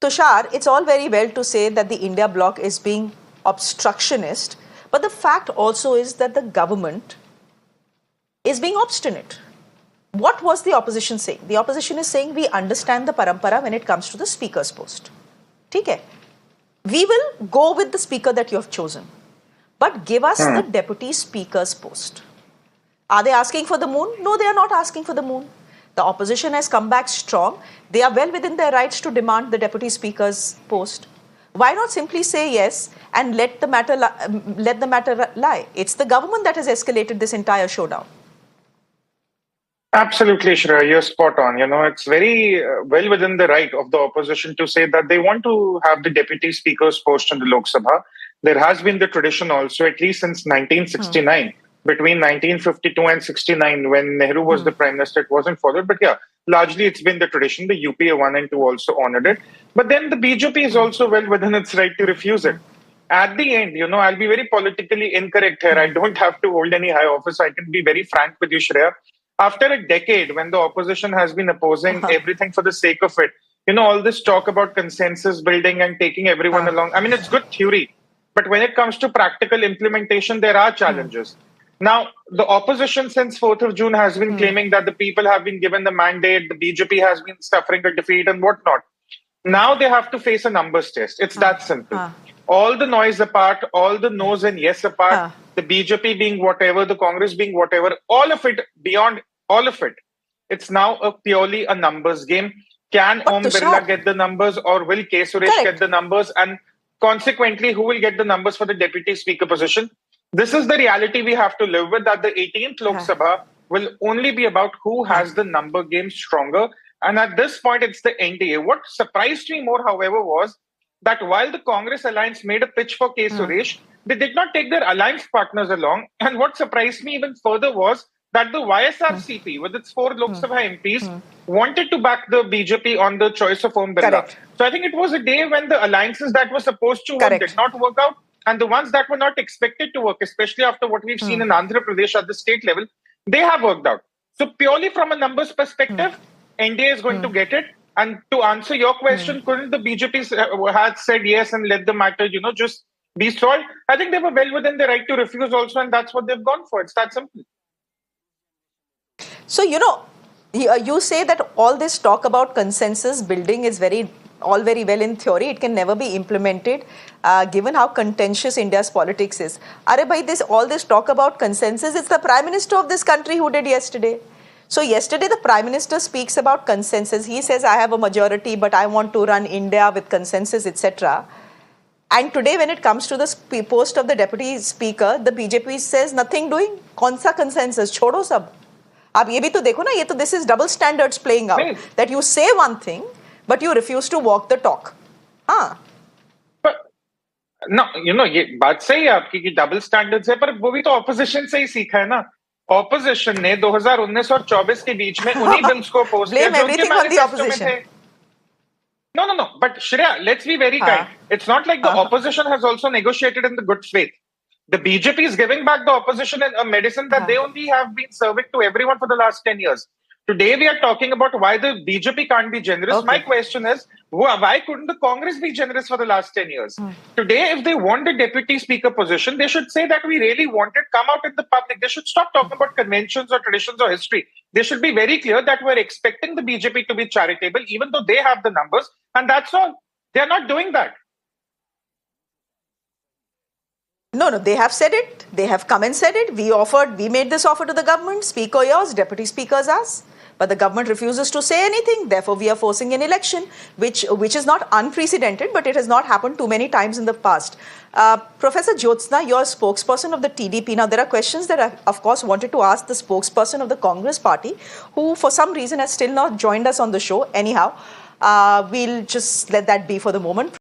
Tushar, it's all very well to say that the India bloc is being obstructionist, but the fact also is that the government is being obstinate. What was the opposition saying? The opposition is saying we understand the parampara when it comes to the speaker's post. Okay. We will go with the speaker that you have chosen, but give us the deputy speaker's post. Are they asking for the moon? No, they are not asking for the moon. The opposition has come back strong. They are well within their rights to demand the deputy speaker's post. Why not simply say yes and let the matter lie? It's the government that has escalated this entire showdown. Absolutely, Shreya, you're spot on. It's very well within the right of the opposition to say that they want to have the deputy speaker's post in the Lok Sabha. There has been the tradition also, at least since 1969. Between 1952 and 69, when Nehru was the prime minister, it wasn't followed. But yeah, largely it's been the tradition. The UPA 1 and 2 also honored it. But then the BJP is also well within its right to refuse it. At the end, I'll be very politically incorrect here. I don't have to hold any high office. I can be very frank with you, Shreya. After a decade, when the opposition has been opposing everything for the sake of it, all this talk about consensus building and taking everyone along. I mean, it's good theory. But when it comes to practical implementation, there are challenges. Now, the opposition since 4th of June has been claiming that the people have been given the mandate, the BJP has been suffering a defeat and whatnot. Now they have to face a numbers test. It's that simple. All the noise apart, all the no's and yes apart, the BJP being whatever, the Congress being whatever, all of it, beyond all of it, it's now purely a numbers game. Can Om Birla get the numbers or will K. Suresh get the numbers? And consequently, who will get the numbers for the deputy speaker position? This is the reality we have to live with, that the 18th Lok Sabha will only be about who has the number game stronger. And at this point, it's the NDA. What surprised me more, however, was that while the Congress alliance made a pitch for K. Suresh, they did not take their alliance partners along. And what surprised me even further was that the YSRCP, with its 4 Lok Sabha MPs, wanted to back the BJP on the choice of Om Birla. So I think it was a day when the alliances that were supposed to work did not work out. And the ones that were not expected to work, especially after what we've seen in Andhra Pradesh at the state level, they have worked out. So purely from a numbers perspective, NDA is going to get it. And to answer your question, couldn't the BJP had said yes and let the matter, just be solved? I think they were well within their right to refuse also, and that's what they've gone for. It's that simple. So, you say that all this talk about consensus building is all very well in theory. It can never be implemented, given how contentious India's politics is. All this talk about consensus, it's the Prime Minister of this country who did yesterday. So yesterday the Prime Minister speaks about consensus. He says, I have a majority, but I want to run India with consensus, etc. And today when it comes to the post of the Deputy Speaker, the BJP says nothing doing. Kaun sa consensus? Chodo sab. Ab ye bhi to dekho na, this is double standards playing out. That you say one thing, but you refuse to walk the talk. But no, ये बात सही है आपकी कि double standards है, पर वो भी तो ऑपोजिशन से ही सीखा है ना. ऑपोजिशन ने 2019 और 24 के बीच में उन्हीं बिल्स को अपोज किया जो उनके मैनिफेस्टो में थे. No. But Shreya, let's be very kind. It's not like the opposition has also negotiated in the good faith. The BJP is giving back the opposition a medicine that they only have been serving to everyone for the last 10 years. Today we are talking about why the BJP can't be generous. My question is, why couldn't the Congress be generous for the last 10 years? Today, if they want the deputy speaker position, they should say that we really want it, come out in the public. They should stop talking about conventions or traditions or history. They should be very clear that we're expecting the BJP to be charitable, even though they have the numbers. And that's all. They're not doing that. No, they have said it. They have come and said it. We made this offer to the government. Speaker yours, deputy speaker's us. But the government refuses to say anything. Therefore, we are forcing an election, which is not unprecedented, but it has not happened too many times in the past. Professor Jyotsna, you're a spokesperson of the TDP. Now, there are questions that I, of course, wanted to ask the spokesperson of the Congress party, who for some reason has still not joined us on the show. Anyhow, we'll just let that be for the moment.